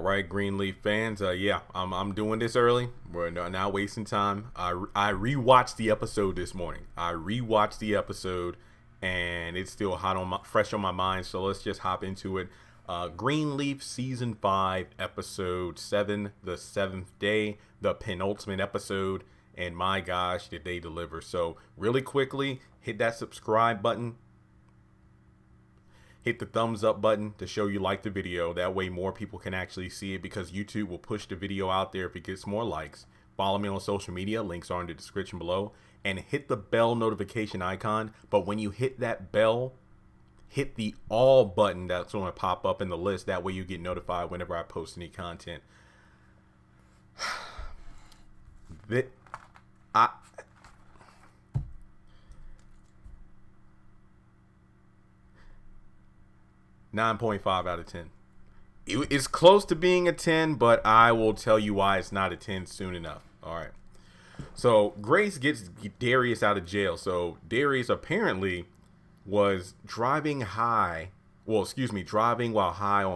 All right, Greenleaf fans. Yeah, I'm doing this early. We're not wasting time. I rewatched the episode this morning. And it's still fresh on my mind. So let's just hop into it. Greenleaf season 5, episode 7, the 7th day, the penultimate episode. And my gosh, did they deliver? So really quickly, hit that subscribe button. Hit the thumbs up button to show you like the video. That way more people can actually see it, because YouTube will push the video out there if it gets more likes. Follow me on social media. Links are in the description below. And hit the bell notification icon. But when you hit that bell, hit the all button that's going to pop up in the list. That way you get notified whenever I post any content. I 9.5 out of 10. It's close to being a 10, but I will tell you why it's not a 10 soon enough. All right. So Grace gets Darius out of jail. So Darius apparently was driving while high on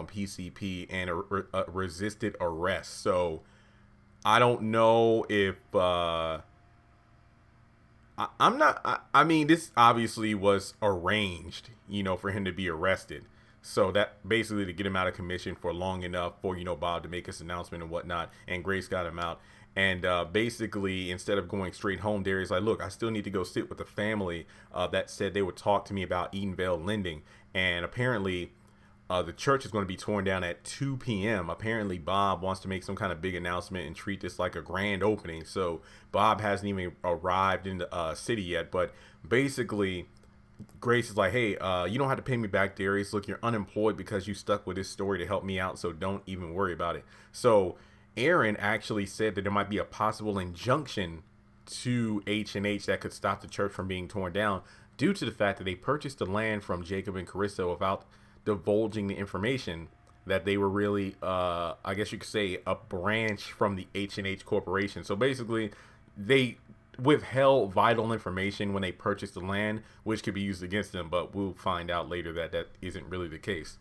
PCP and resisted arrest. So I don't know if I mean, this obviously was arranged, for him to be arrested. So that basically to get him out of commission for long enough for, Bob to make his announcement and whatnot. And Grace got him out. And basically, instead of going straight home, Darius like, look, I still need to go sit with the family that said they would talk to me about Edenvale lending. And apparently the church is going to be torn down at 2 p.m. Apparently, Bob wants to make some kind of big announcement and treat this like a grand opening. So Bob hasn't even arrived in the city yet. But basically, Grace is like, hey, you don't have to pay me back, Darius. Look, you're unemployed because you stuck with this story to help me out. So don't even worry about it. So Aaron actually said that there might be a possible injunction to H&H that could stop the church from being torn down due to the fact that they purchased the land from Jacob and Carissa without divulging the information that they were really, I guess you could say, a branch from the H&H Corporation. So basically, they withheld vital information when they purchased the land, which could be used against them, but we'll find out later that that isn't really the case.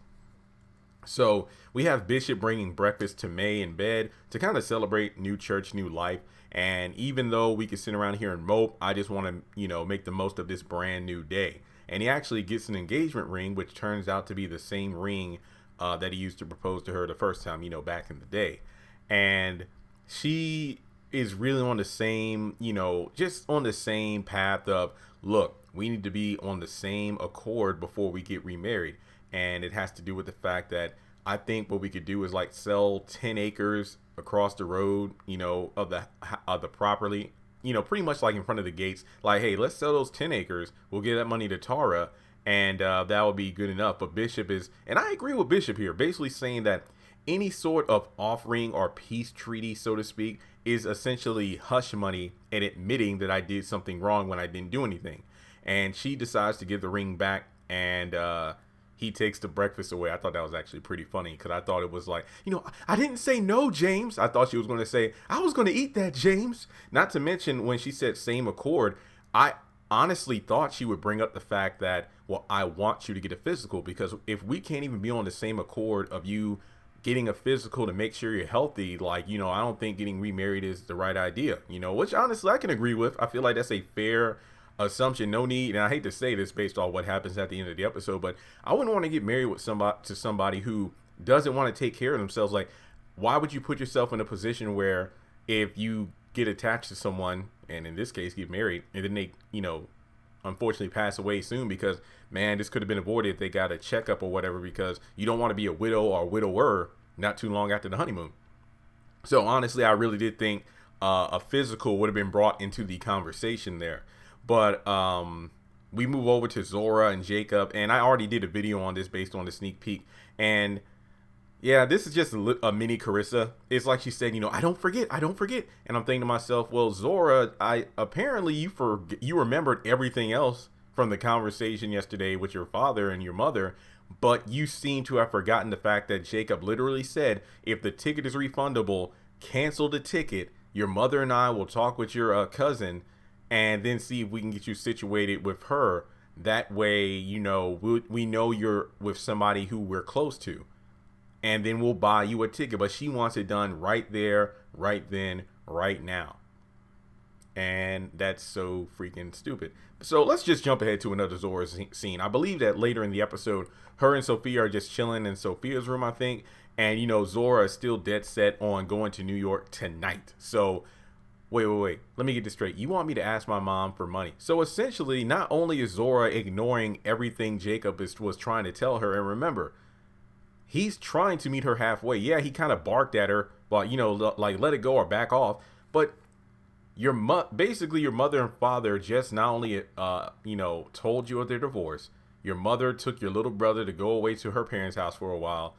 So we have Bishop bringing breakfast to May in bed to kind of celebrate new church, new life. And even though we could sit around here and mope, I just want to, make the most of this brand new day. And he actually gets an engagement ring, which turns out to be the same ring that he used to propose to her the first time, back in the day. And she is really on the same, just on the same path of, look, we need to be on the same accord before we get remarried. And it has to do with the fact that I think what we could do is like sell 10 acres across the road, of the property, pretty much like in front of the gates. Like, hey, let's sell those 10 acres. We'll give that money to Tara, and that will be good enough. But Bishop is, and I agree with Bishop here, basically saying that any sort of offering or peace treaty, so to speak, is essentially hush money and admitting that I did something wrong when I didn't do anything. And she decides to give the ring back, and he takes the breakfast away. I thought that was actually pretty funny, because I thought it was like, I didn't say no, James. I thought she was going to say, I was going to eat that, James. Not to mention when she said same accord, I honestly thought she would bring up the fact that, well, I want you to get a physical, because if we can't even be on the same accord of you getting a physical to make sure you're healthy, like, I don't think getting remarried is the right idea, which honestly I can agree with. I feel like that's a fair assumption. No need, and I hate to say this based on what happens at the end of the episode, but I wouldn't want to get married with somebody who doesn't want to take care of themselves. Like, why would you put yourself in a position where if you get attached to someone, and in this case get married, and then they unfortunately pass away soon, because man, this could have been avoided if they got a checkup or whatever, because you don't want to be a widow or a widower not too long after the honeymoon. So honestly, I really did think a physical would have been brought into the conversation there. But we move over to Zora and Jacob, and I already did a video on this based on the sneak peek. And yeah, this is just a mini Carissa. It's like she said, I don't forget. And I'm thinking to myself, well, Zora, apparently you remembered everything else from the conversation yesterday with your father and your mother, but you seem to have forgotten the fact that Jacob literally said, if the ticket is refundable, cancel the ticket. Your mother and I will talk with your cousin and then see if we can get you situated with her. That way, we know you're with somebody who we're close to. and then we'll buy you a ticket. But she wants it done right there, right then, right now. And that's so freaking stupid. So let's just jump ahead to another Zora scene. I believe that later in the episode, her and Sophia are just chilling in Sophia's room, I think. And, Zora is still dead set on going to New York tonight. So, wait. Let me get this straight. You want me to ask my mom for money? So essentially, not only is Zora ignoring everything Jacob was trying to tell her, and remember, he's trying to meet her halfway. Yeah, he kind of barked at her, but, like, let it go or back off. But basically your mother and father just not only told you of their divorce. Your mother took your little brother to go away to her parents' house for a while,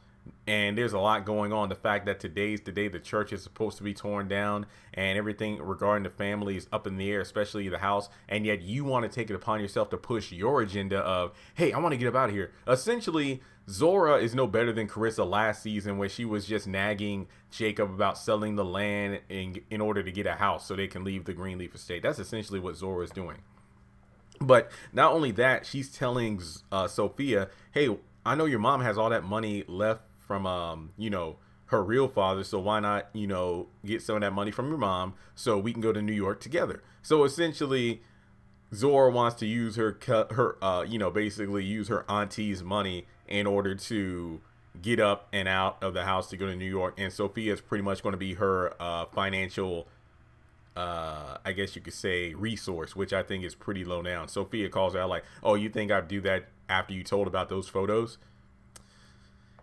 and there's a lot going on. The fact that today's the day the church is supposed to be torn down, and everything regarding the family is up in the air, especially the house, and yet you want to take it upon yourself to push your agenda of, hey, I want to get up out of here. Essentially, Zora is no better than Carissa last season, where she was just nagging Jacob about selling the land in order to get a house so they can leave the Greenleaf estate. That's essentially what Zora is doing. But not only that, she's telling Sophia, hey, I know your mom has all that money left from, her real father. So why not, get some of that money from your mom so we can go to New York together. So essentially, Zora wants to use basically use her auntie's money in order to get up and out of the house to go to New York. And Sophia is pretty much going to be her financial, I guess you could say, resource, which I think is pretty low down. Sophia calls her out like, oh, you think I'd do that after you told about those photos?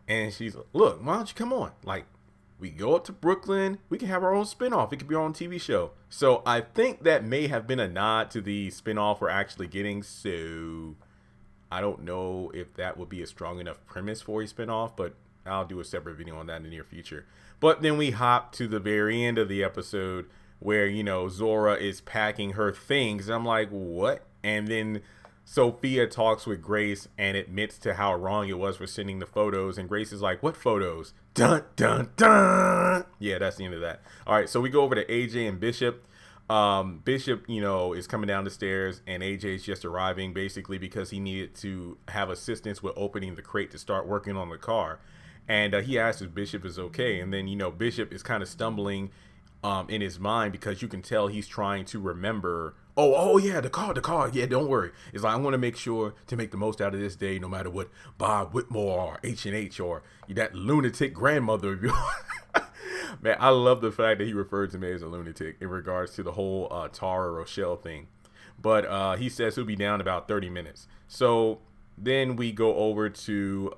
And she's like, look, why don't you come on? Like, we go up to Brooklyn. We can have our own spinoff. It could be our own TV show. So I think that may have been a nod to the spinoff we're actually getting. So I don't know if that would be a strong enough premise for a spinoff, but I'll do a separate video on that in the near future. But then we hop to the very end of the episode where, Zora is packing her things. I'm like, what? And then Sophia talks with Grace and admits to how wrong it was for sending the photos. And Grace is like, what photos? Dun, dun, dun. Yeah, that's the end of that. All right, so we go over to AJ and Bishop. Bishop, is coming down the stairs, and AJ is just arriving basically because he needed to have assistance with opening the crate to start working on the car. And he asks if Bishop is okay. And then, Bishop is kind of stumbling in his mind because you can tell he's trying to remember. Oh yeah, the car. Yeah, don't worry. It's like, I want to make sure to make the most out of this day, no matter what Bob Whitmore or H&H or that lunatic grandmother of yours. Man, I love the fact that he referred to me as a lunatic in regards to the whole Tara Rochelle thing. But he says he'll be down about 30 minutes. So then we go over to,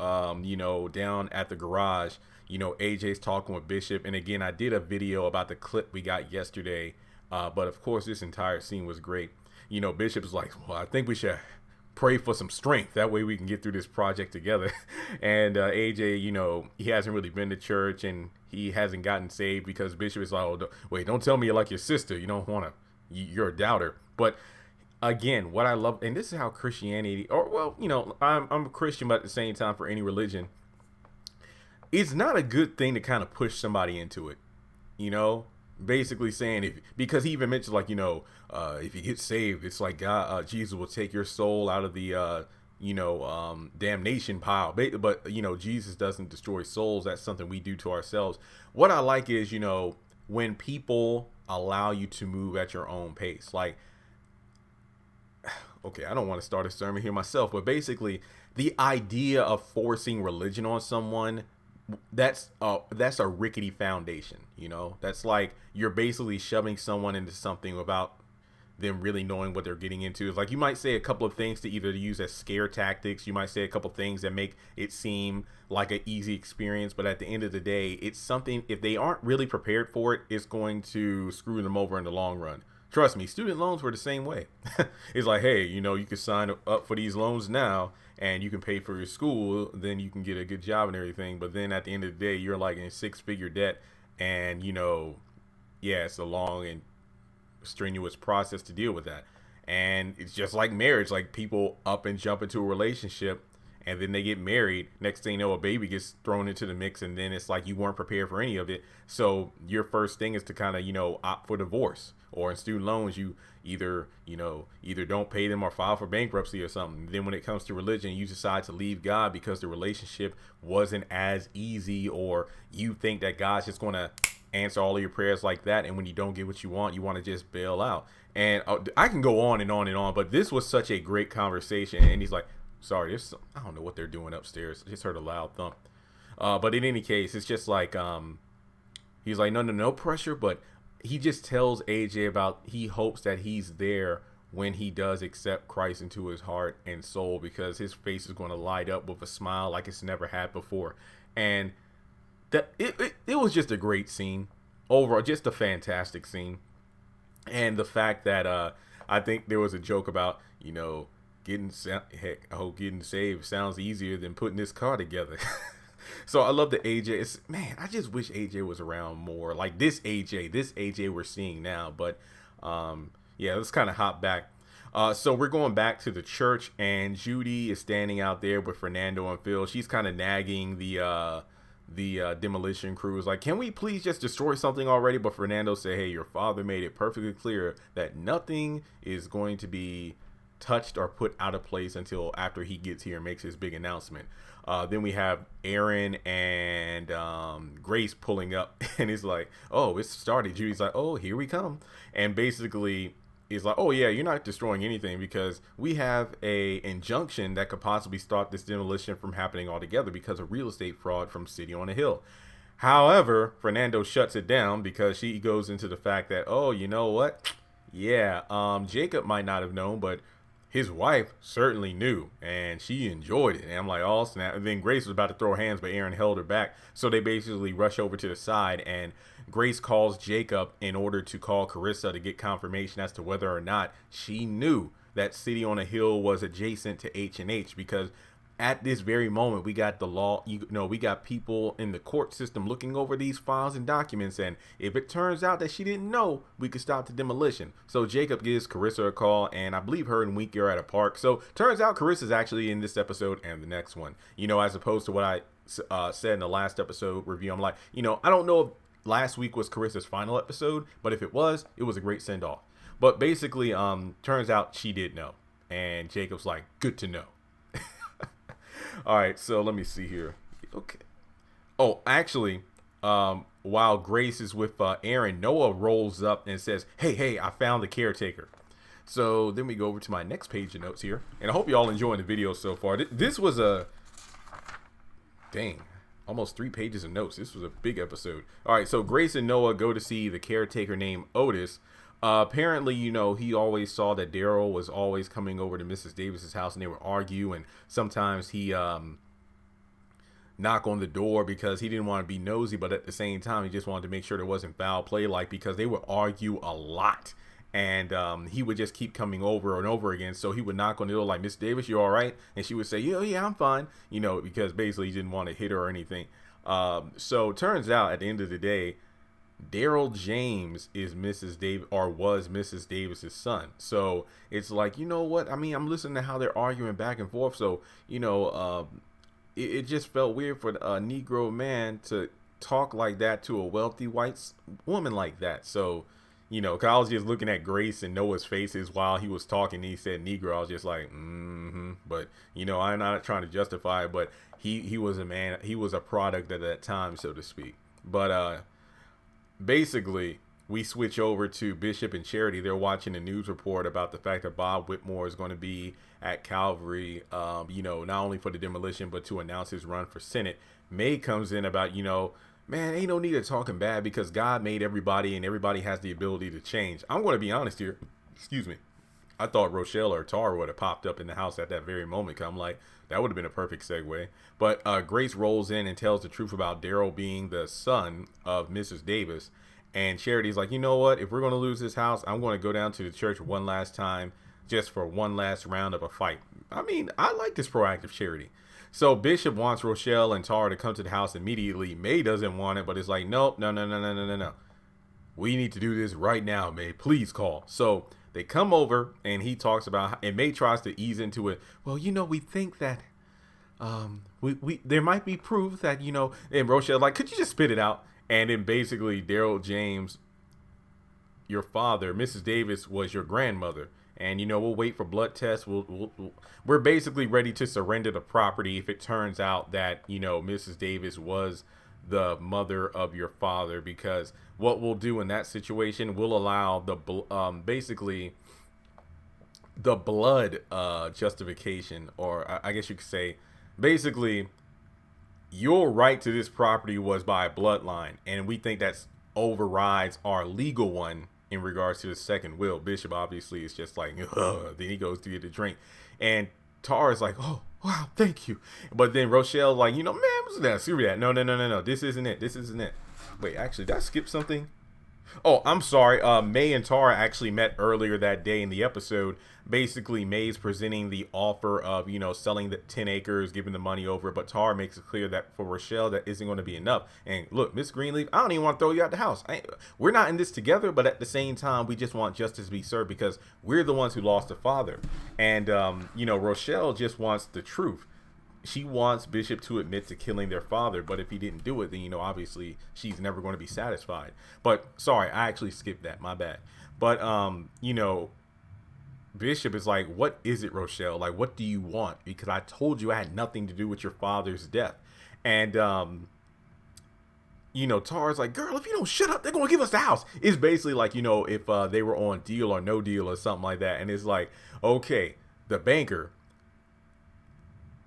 down at the garage. AJ's talking with Bishop. And again, I did a video about the clip we got yesterday. But of course, this entire scene was great. Bishop's like, well, I think we should pray for some strength. That way we can get through this project together. And AJ, he hasn't really been to church and he hasn't gotten saved because Bishop is like, oh, wait, don't tell me you're like your sister. You don't want to, you're a doubter. But again, what I love, and this is how Christianity, I'm a Christian, but at the same time, for any religion, it's not a good thing to kind of push somebody into it, basically saying, because he even mentions like, if you get saved, it's like God, Jesus will take your soul out of the, damnation pile. But, Jesus doesn't destroy souls. That's something we do to ourselves. What I like is, when people allow you to move at your own pace, like, okay, I don't want to start a sermon here myself, but basically the idea of forcing religion on someone, that's a rickety foundation. That's like you're basically shoving someone into something without them really knowing what they're getting into. It's like you might say a couple of things to either use as scare tactics. You might say a couple of things that make it seem like an easy experience, but at the end of the day, it's something, if they aren't really prepared for it, it's going to screw them over in the long run. Trust me, student loans were the same way. It's like, hey, you can sign up for these loans now and you can pay for your school, then you can get a good job and everything. But then at the end of the day, you're like in 6-figure debt and, it's a long and strenuous process to deal with that. And it's just like marriage, like people up and jump into a relationship and then they get married. Next thing you know, a baby gets thrown into the mix, and then it's like you weren't prepared for any of it. So your first thing is to kind of, opt for divorce. Or in student loans, you either don't pay them or file for bankruptcy or something. Then when it comes to religion, you decide to leave God because the relationship wasn't as easy, or you think that God's just going to answer all of your prayers like that. And when you don't get what you want to just bail out. And I can go on and on and on, but this was such a great conversation. And he's like, sorry, I don't know what they're doing upstairs. I just heard a loud thump. But in any case, it's just like, he's like, no pressure. But he just tells AJ about, he hopes that he's there when he does accept Christ into his heart and soul, because his face is going to light up with a smile like it's never had before. And that it was just a great scene. Overall, just a fantastic scene. And the fact that I think there was a joke about, getting saved sounds easier than putting this car together. So I love the AJ. I just wish AJ was around more. Like this AJ we're seeing now. But yeah, let's kind of hop back. So we're going back to the church, and Judy is standing out there with Fernando and Phil. She's kind of nagging the demolition crew. Is like, can we please just destroy something already? But Fernando said, hey, your father made it perfectly clear that nothing is going to be touched or put out of place until after he gets here and makes his big announcement. Then we have Aaron and Grace pulling up, and it's like, oh, it's started. Judy's like, oh, here we come. And basically is like, oh yeah, you're not destroying anything because we have a injunction that could possibly stop this demolition from happening altogether because of real estate fraud from City on a Hill. However, Fernando shuts it down because she goes into the fact that, oh, you know what? Yeah, Jacob might not have known, but his wife certainly knew, and she enjoyed it. And I'm like, oh, snap. And then Grace was about to throw hands, but Aaron held her back. So they basically rush over to the side, and Grace calls Jacob in order to call Carissa to get confirmation as to whether or not she knew that City on a Hill was adjacent to H&H, because at this very moment, we got the law, we got people in the court system looking over these files and documents. And if it turns out that she didn't know, we could stop the demolition. So Jacob gives Carissa a call, and I believe her and Winky are at a park. So turns out Carissa's actually in this episode and the next one, as opposed to what I said in the last episode review. I'm like, I don't know if last week was Carissa's final episode, but if it was a great send off. But basically, turns out she did know. And Jacob's like, good to know. All right, so let me see here. Okay. Oh, actually, while Grace is with Aaron, Noah rolls up and says, hey, I found the caretaker. So then we go over to my next page of notes here. And I hope you all enjoying the video so far. This was almost 3 pages of notes. This was a big episode. All right, so Grace and Noah go to see the caretaker named Otis. Apparently, he always saw that Daryl was always coming over to Mrs. Davis's house, and they would argue, and sometimes he knock on the door because he didn't want to be nosy, but at the same time, he just wanted to make sure there wasn't foul play, because they would argue a lot, and he would just keep coming over and over again. So he would knock on the door like, Miss Davis, you all right? And she would say, yeah, I'm fine, because basically he didn't want to hit her or anything. So it turns out at the end of the day, Daryl James is Mrs. Davis, or was Mrs. Davis's son. So it's like, what? I mean, I'm listening to how they're arguing back and forth. So, it just felt weird for a Negro man to talk like that to a wealthy white woman like that. So, 'cause I was just looking at Grace and Noah's faces while he was talking. He said Negro. I was just like, But, I'm not trying to justify it, but he was a man. He was a product at that time, so to speak. But, basically, we switch over to Bishop and Charity. They're watching a news report about the fact that Bob Whitmore is going to be at Calvary, not only for the demolition, but to announce his run for Senate. May comes in about, man, ain't no need of talking bad because God made everybody and everybody has the ability to change. I'm going to be honest here. Excuse me. I thought Rochelle or Tara would have popped up in the house at that very moment. I'm like, that would have been a perfect segue. But Grace rolls in and tells the truth about Daryl being the son of Mrs. Davis. And Charity's like, you know what? If we're going to lose this house, I'm going to go down to the church one last time just for one last round of a fight. I mean, I like this proactive Charity. So Bishop wants Rochelle and Tara to come to the house immediately. May doesn't want it, but it's like, nope, no. We need to do this right now, May. Please call. So they come over and he talks about, and May tries to ease into it. Well, we think that we there might be proof that, and Rochelle like, could you just spit it out? And then basically Daryl James, your father, Mrs. Davis was your grandmother. And, we'll wait for blood tests. We're basically ready to surrender the property if it turns out that, Mrs. Davis was the mother of your father, because what we'll do in that situation, we'll allow basically the blood justification, or I guess you could say, basically, your right to this property was by bloodline, and we think that's overrides our legal one in regards to the second will. Bishop obviously is just like, ugh. Then he goes to get a drink, and Tara's like, oh wow, thank you. But then Rochelle's like, man, what's that? Screw that. No. This isn't it. Wait, actually, did I skip something? Oh, I'm sorry. May and Tara actually met earlier that day in the episode. Basically, May's presenting the offer of, selling the 10 acres, giving the money over. But Tara makes it clear that for Rochelle, that isn't going to be enough. And look, Miss Greenleaf, I don't even want to throw you out the house. We're not in this together, but at the same time, we just want justice to be served because we're the ones who lost a father. And, Rochelle just wants the truth. She wants Bishop to admit to killing their father, but if he didn't do it, then, obviously she's never going to be satisfied. But sorry, I actually skipped that. My bad. But, Bishop is like, what is it, Rochelle? Like, what do you want? Because I told you I had nothing to do with your father's death. And, Tara's like, girl, if you don't shut up, they're going to give us the house. It's basically like, if they were on Deal or No Deal or something like that. And it's like, okay, the banker,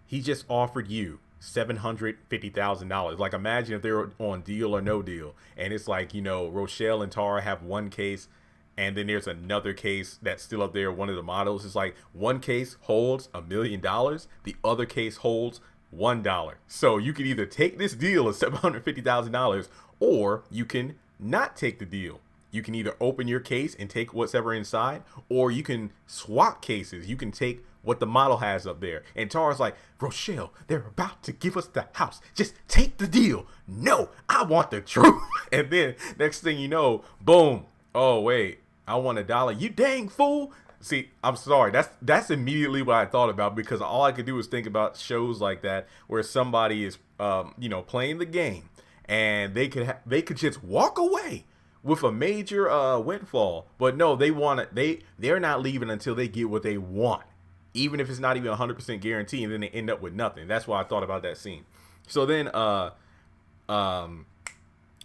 he just offered you $750,000. Like, imagine if they were on Deal or No Deal. And it's like, Rochelle and Tara have one case, and then there's another case that's still up there. One of the models is like, one case holds $1 million. The other case holds $1. So you can either take this deal of $750,000, or you can not take the deal. You can either open your case and take whatever inside, or you can swap cases. You can take what the model has up there. And Tara's like, Rochelle, they're about to give us the house. Just take the deal. No, I want the truth. And then next thing you know, boom. Oh, wait, I want $1. You dang fool. See, I'm sorry. That's immediately what I thought about, because all I could do was think about shows like that where somebody is, playing the game, and they could just walk away with a major windfall. But no, they're not leaving until they get what they want, even if it's not even 100% guarantee, and then they end up with nothing. That's why I thought about that scene. So then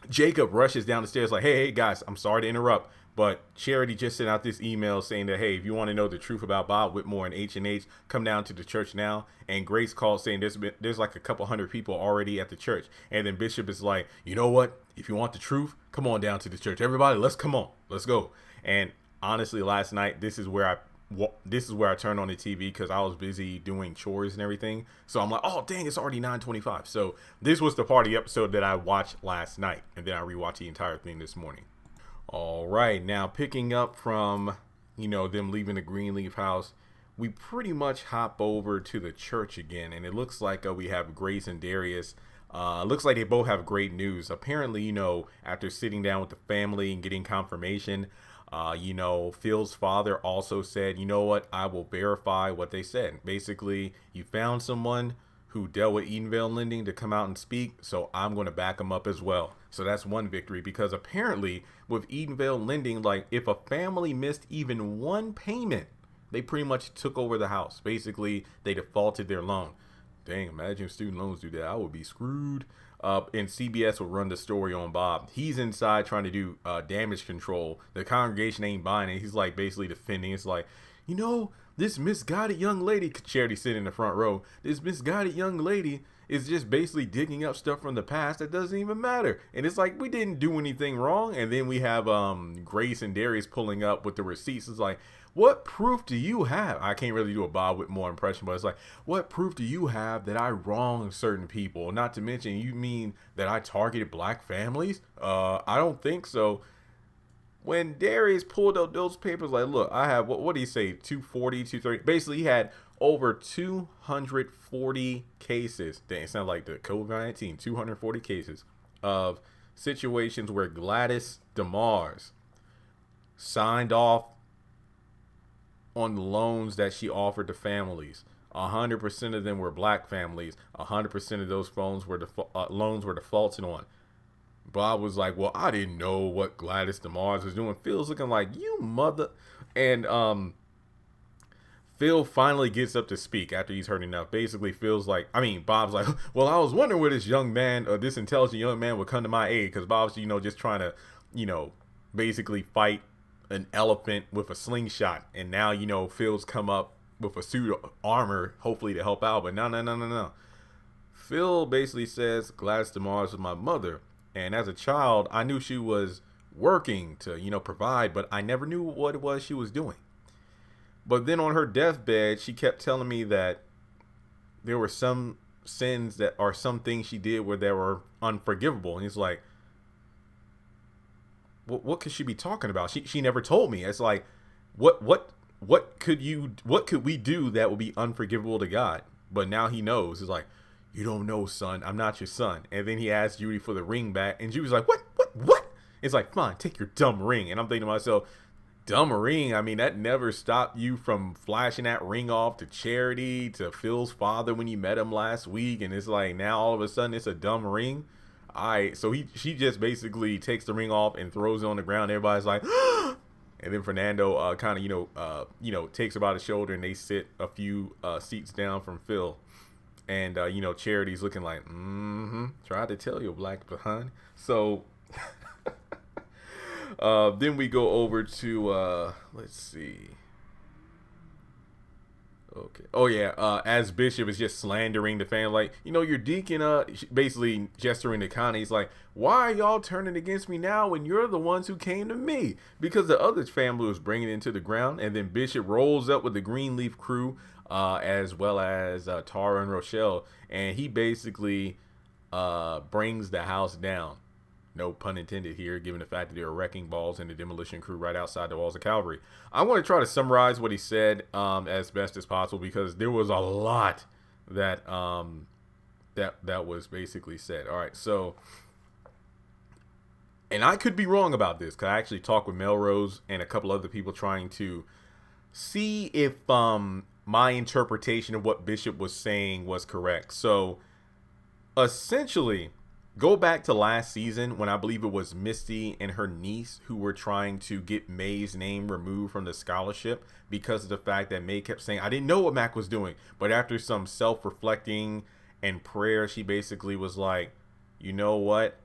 Jacob rushes down the stairs like, hey guys, I'm sorry to interrupt, but Charity just sent out this email saying that, hey, if you want to know the truth about Bob Whitmore and H&H, come down to the church now. And Grace called saying there's like a couple hundred people already at the church. And then Bishop is like, you know what? If you want the truth, come on down to the church. Everybody, let's go. And honestly, last night, this is where I turned on the TV, because I was busy doing chores and everything. So I'm like, oh, dang, it's already 9:25. So this was the party episode that I watched last night. And then I rewatched the entire thing this morning. All right, now picking up from, them leaving the Greenleaf house, we pretty much hop over to the church again. And it looks like we have Grace and Darius. Looks like they both have great news. Apparently, after sitting down with the family and getting confirmation, Phil's father also said, you know what, I will verify what they said. Basically, you found someone who dealt with Edenvale Lending to come out and speak, so I'm going to back them up as well. So that's one victory, because apparently with Edenvale Lending, like, if a family missed even one payment, they pretty much took over the house. Basically, they defaulted their loan. Dang, imagine if student loans do that. I would be screwed. And CBS will run the story on Bob. He's inside trying to do damage control. The congregation ain't buying it. He's like basically defending. It's like, this misguided young lady, Charity sitting in the front row, this misguided young lady is just basically digging up stuff from the past that doesn't even matter. And it's like, we didn't do anything wrong. And then we have Grace and Darius pulling up with the receipts. It's like, what proof do you have? I can't really do a Bob Whitmore impression, but it's like, what proof do you have that I wronged certain people? Not to mention, you mean that I targeted black families? I don't think so. When Darius pulled up those papers, like, look, I have, what do you say, 240, 230? Basically, he had over 240 cases. Dang, it sounds like the COVID-19, 240 cases of situations where Gladys DeMars signed off on the loans that she offered to families. 100% of them were black families. 100% of those loans were defaulted on. Bob was like, well, I didn't know what Gladys DeMars was doing. Phil's looking like, you mother. And Phil finally gets up to speak after he's heard enough. Basically, Bob's like, well, I was wondering where this young man, or this intelligent young man, would come to my aid. Because Bob's, just trying to, basically fight an elephant with a slingshot. And now, Phil's come up with a suit of armor, hopefully to help out. But no. Phil basically says Gladys DeMars was my mother. And as a child, I knew she was working to, provide, but I never knew what it was she was doing. But then on her deathbed, she kept telling me that there were some sins that are some things she did where they were unforgivable. And it's like, what could she be talking about? She never told me. It's like, what could we do that would be unforgivable to God? But now he knows. It's like, you don't know, son. I'm not your son. And then he asked Judy for the ring back, and Judy's like, what? It's like, fine, take your dumb ring. And I'm thinking to myself, dumb ring? I mean, that never stopped you from flashing that ring off to Charity, to Phil's father when you met him last week. And it's like, now all of a sudden it's a dumb ring. So she just basically takes the ring off and throws it on the ground. Everybody's like, and then Fernando kind of, takes her by the shoulder, and they sit a few seats down from Phil. And, Charity's looking like, tried to tell you, black behind. So then we go over to, let's see. Okay. Oh, yeah. As Bishop is just slandering the family, like, your deacon, basically gesturing to Connie. He's like, why are y'all turning against me now when you're the ones who came to me? Because the other family was bringing it into the ground. And then Bishop rolls up with the Greenleaf crew, as well as Tara and Rochelle. And he basically brings the house down. No pun intended here, given the fact that there are wrecking balls and the demolition crew right outside the walls of Calvary. I want to try to summarize what he said as best as possible, because there was a lot that that was basically said. All right, so, and I could be wrong about this, because I actually talked with Melrose and a couple other people trying to see if my interpretation of what Bishop was saying was correct. So, essentially, go back to last season when I believe it was Misty and her niece who were trying to get May's name removed from the scholarship because of the fact that May kept saying, I didn't know what Mac was doing. But after some self-reflecting and prayer, she basically was like, you know what?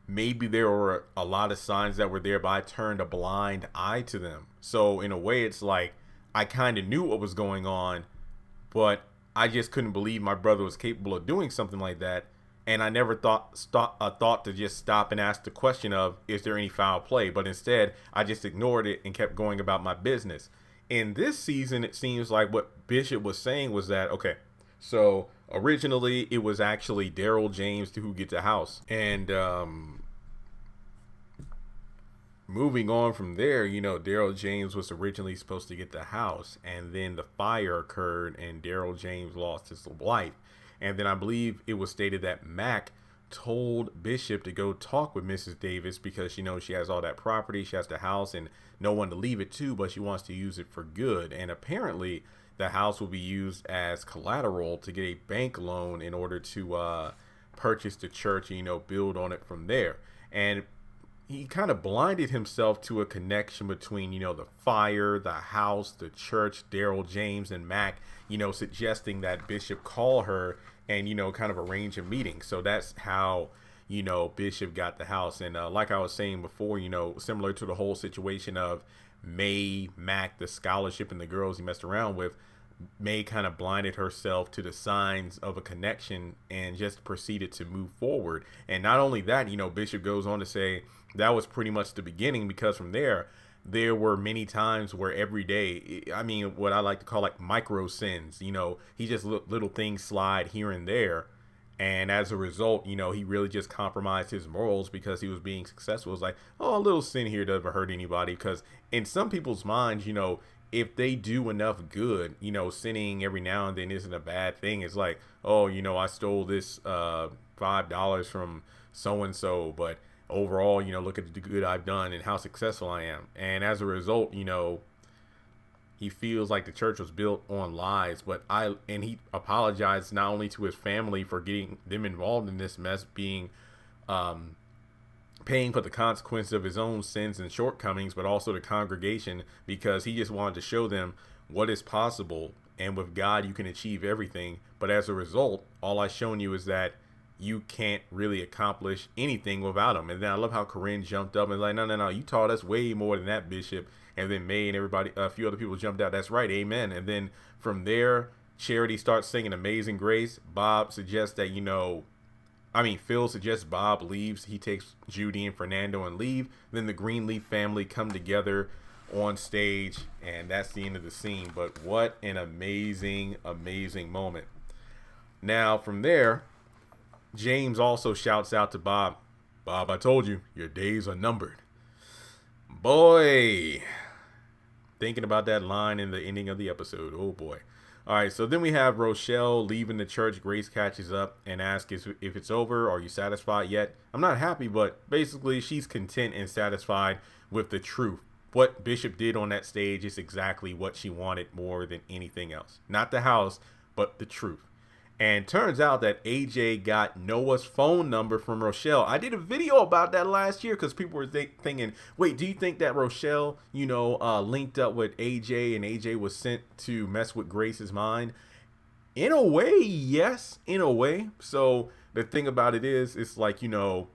Maybe there were a lot of signs that were there, but I turned a blind eye to them. So in a way, it's like, I kind of knew what was going on, but I just couldn't believe my brother was capable of doing something like that. And I never thought to just stop and ask the question of, is there any foul play? But instead, I just ignored it and kept going about my business. In this season, it seems like what Bishop was saying was that, okay, so originally it was actually Daryl James who gets the house. And moving on from there, Daryl James was originally supposed to get the house. And then the fire occurred and Daryl James lost his life. And then I believe it was stated that Mac told Bishop to go talk with Mrs. Davis because she knows she has all that property, she has the house and no one to leave it to, but she wants to use it for good. And apparently the house will be used as collateral to get a bank loan in order to purchase the church and, build on it from there. And he kind of blinded himself to a connection between, the fire, the house, the church, Daryl James, and Mac, suggesting that Bishop call her and, kind of arrange a meeting. So that's how, Bishop got the house. And like I was saying before, similar to the whole situation of May, Mac, the scholarship, and the girls he messed around with, May kind of blinded herself to the signs of a connection and just proceeded to move forward. And not only that, Bishop goes on to say that was pretty much the beginning, because from there were many times where every day, what I like to call like micro sins, he just let little things slide here and there. And as a result, he really just compromised his morals because he was being successful. It's like, oh, a little sin here doesn't hurt anybody. Because in some people's minds, if they do enough good, sinning every now and then isn't a bad thing. It's like, oh, I stole this $5 from so-and-so, but overall, look at the good I've done and how successful I am. And as a result, he feels like the church was built on lies. And he apologized not only to his family for getting them involved in this mess, being paying for the consequences of his own sins and shortcomings, but also the congregation, because he just wanted to show them what is possible. And with God, you can achieve everything. But as a result, all I've shown you is that you can't really accomplish anything without him. And then I love how Carden jumped up and was like, no, you taught us way more than that, Bishop. And then May and everybody, a few other people jumped out. That's right, amen. And then from there, Charity starts singing Amazing Grace. Bob suggests that, Phil suggests Bob leaves. He takes Judy and Fernando and leave. Then the Greenleaf family come together on stage, and that's the end of the scene. But what an amazing, amazing moment. Now, from there, James also shouts out to Bob, I told you, your days are numbered. Boy, thinking about that line in the ending of the episode. Oh, boy. All right, so then we have Rochelle leaving the church. Grace catches up and asks if it's over. Are you satisfied yet? I'm not happy, but basically she's content and satisfied with the truth. What Bishop did on that stage is exactly what she wanted more than anything else. Not the house, but the truth. And turns out that AJ got Noah's phone number from Rochelle. I did a video about that last year because people were thinking, wait, do you think that Rochelle, linked up with AJ and AJ was sent to mess with Grace's mind? In a way, yes, in a way. So the thing about it is, it's like, who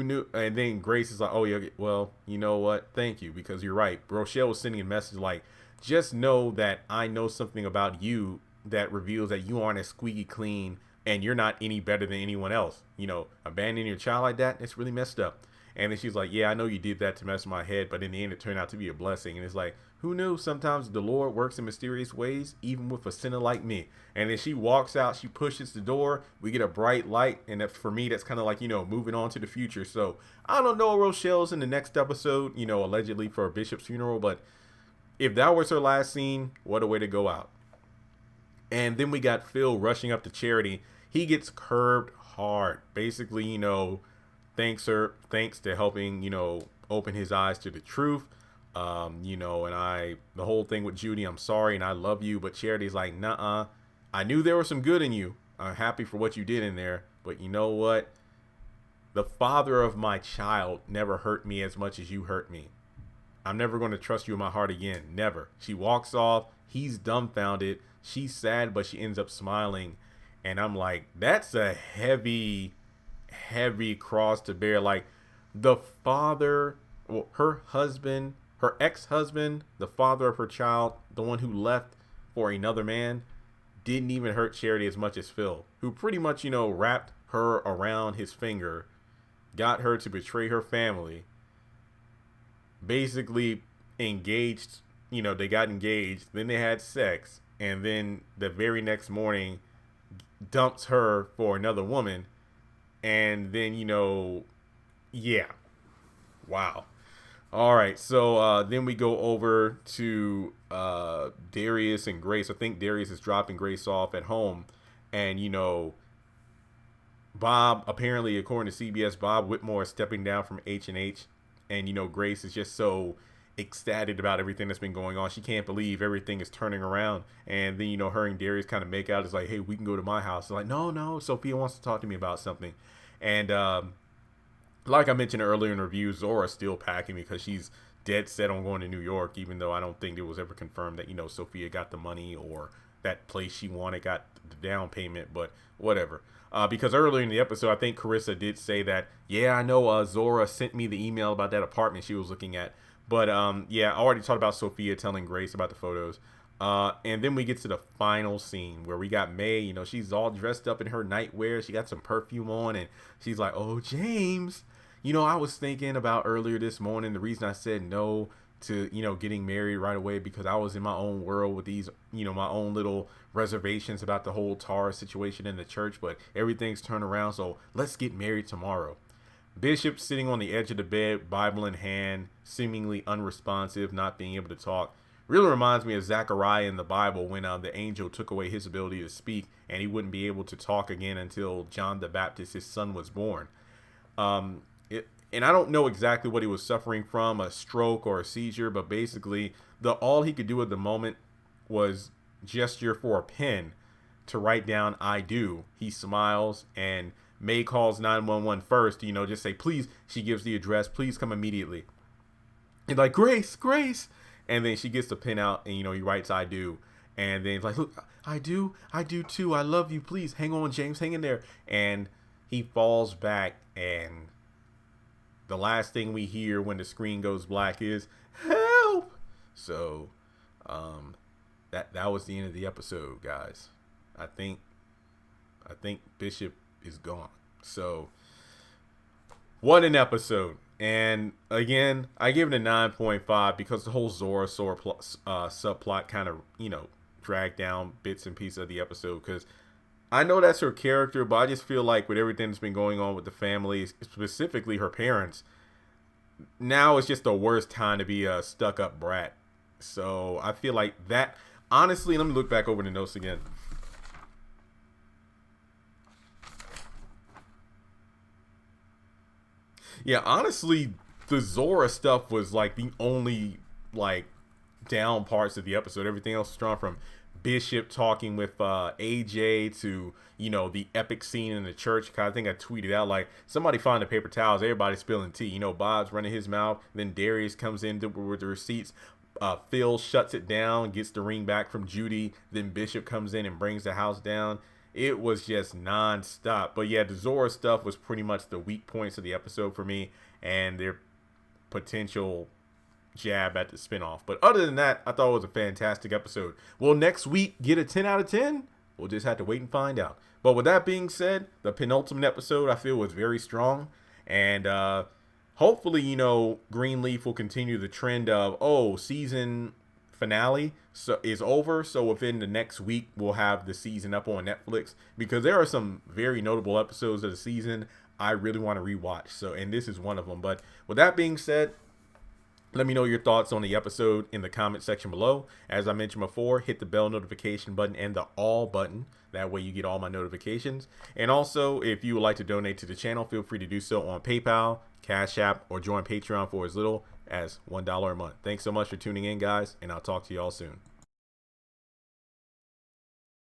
knew? And then Grace is like, oh, yeah, well, you know what? Thank you, because you're right. Rochelle was sending a message like, just know that I know something about you that reveals that you aren't as squeaky clean and you're not any better than anyone else. Abandoning your child like that, it's really messed up. And then she's like, yeah, I know you did that to mess with my head, but in the end it turned out to be a blessing. And it's like, who knew? Sometimes the Lord works in mysterious ways, even with a sinner like me. And then she walks out, she pushes the door, we get a bright light, and that, for me, that's kind of like, moving on to the future. So I don't know Rochelle's in the next episode, allegedly for Bishop's funeral, but if that was her last scene, what a way to go out. And then we got Phil rushing up to Charity. He gets curbed hard. Basically, thanks to helping, open his eyes to the truth. And the whole thing with Judy, I'm sorry and I love you. But Charity's like, nuh-uh. I knew there was some good in you. I'm happy for what you did in there. But you know what? The father of my child never hurt me as much as you hurt me. I'm never going to trust you in my heart again. Never. She walks off. He's dumbfounded. She's sad, but she ends up smiling. And I'm like, that's a heavy, heavy cross to bear. Like, the father, her husband, her ex-husband, the father of her child, the one who left for another man, didn't even hurt Charity as much as Phil, who pretty much, wrapped her around his finger, got her to betray her family, basically engaged, they got engaged, then they had sex. And then the very next morning dumps her for another woman. And then, yeah. Wow. All right. So then we go over to Darius and Grace. I think Darius is dropping Grace off at home. And, Bob, apparently, according to CBS, Bob Whitmore is stepping down from H&H. And, Grace is just so ecstatic about everything that's been going on. She can't believe everything is turning around. And then, her and Darius kind of make out. It's like, hey, we can go to my house. It's like, no, Sophia wants to talk to me about something. And like I mentioned earlier in reviews, Zora's still packing because she's dead set on going to New York, even though I don't think it was ever confirmed that, Sophia got the money or that place she wanted got the down payment, but whatever. Because earlier in the episode, I think Carissa did say that, yeah, I know Zora sent me the email about that apartment she was looking at. But, yeah, I already talked about Sophia telling Grace about the photos. And then we get to the final scene where we got May. She's all dressed up in her nightwear. She got some perfume on, and she's like, oh, James, I was thinking about earlier this morning, the reason I said no to, getting married right away, because I was in my own world with these, my own little reservations about the whole Tara situation in the church, but everything's turned around. So let's get married tomorrow. Bishop sitting on the edge of the bed, Bible in hand, seemingly unresponsive, not being able to talk. Really reminds me of Zechariah in the Bible when the angel took away his ability to speak and he wouldn't be able to talk again until John the Baptist, his son, was born. and I don't know exactly what he was suffering from, a stroke or a seizure, but basically all he could do at the moment was gesture for a pen to write down "I do." He smiles, and May calls 911 first. Just say, "Please." She gives the address. "Please come immediately." And like, "Grace, Grace," and then she gets the pen out, and he writes "I do," and then it's like, "Look, I do too. I love you. Please hang on, James, hang in there." And he falls back, and the last thing we hear when the screen goes black is "Help!" So, that was the end of the episode, guys. I think Bishop is gone. So, what an episode! And again, I give it a 9.5 because the whole Zora subplot kind of dragged down bits and pieces of the episode. Because I know that's her character, but I just feel like with everything that's been going on with the family, specifically her parents, now it's just the worst time to be a stuck-up brat. So I feel like that. Honestly, let me look back over the notes again. Yeah, honestly, the Zora stuff was like the only down parts of the episode. Everything else was strong, from Bishop talking with AJ to the epic scene in the church. I think I tweeted out like, somebody find the paper towels, everybody's spilling tea. Bob's running his mouth, then Darius comes in with the receipts. Phil shuts it down, gets the ring back from Judy, then Bishop comes in and brings the house down. It was just non-stop. But yeah, the Zora stuff was pretty much the weak points of the episode for me, and their potential jab at the spinoff. But other than that, I thought it was a fantastic episode. Will next week get a 10 out of 10? We'll just have to wait and find out. But with that being said, the penultimate episode I feel was very strong, and hopefully Greenleaf will continue the trend of season finale is over, so within the next week we'll have the season up on Netflix, because there are some very notable episodes of the season I really want to rewatch. So, and this is one of them. But with that being said, let me know your thoughts on the episode in the comment section below. As I mentioned before, hit the bell notification button and the all button. That way you get all my notifications. And also, if you would like to donate to the channel, feel free to do so on PayPal, Cash App, or join Patreon for as little as $1 a month. Thanks so much for tuning in, guys, and I'll talk to you all soon.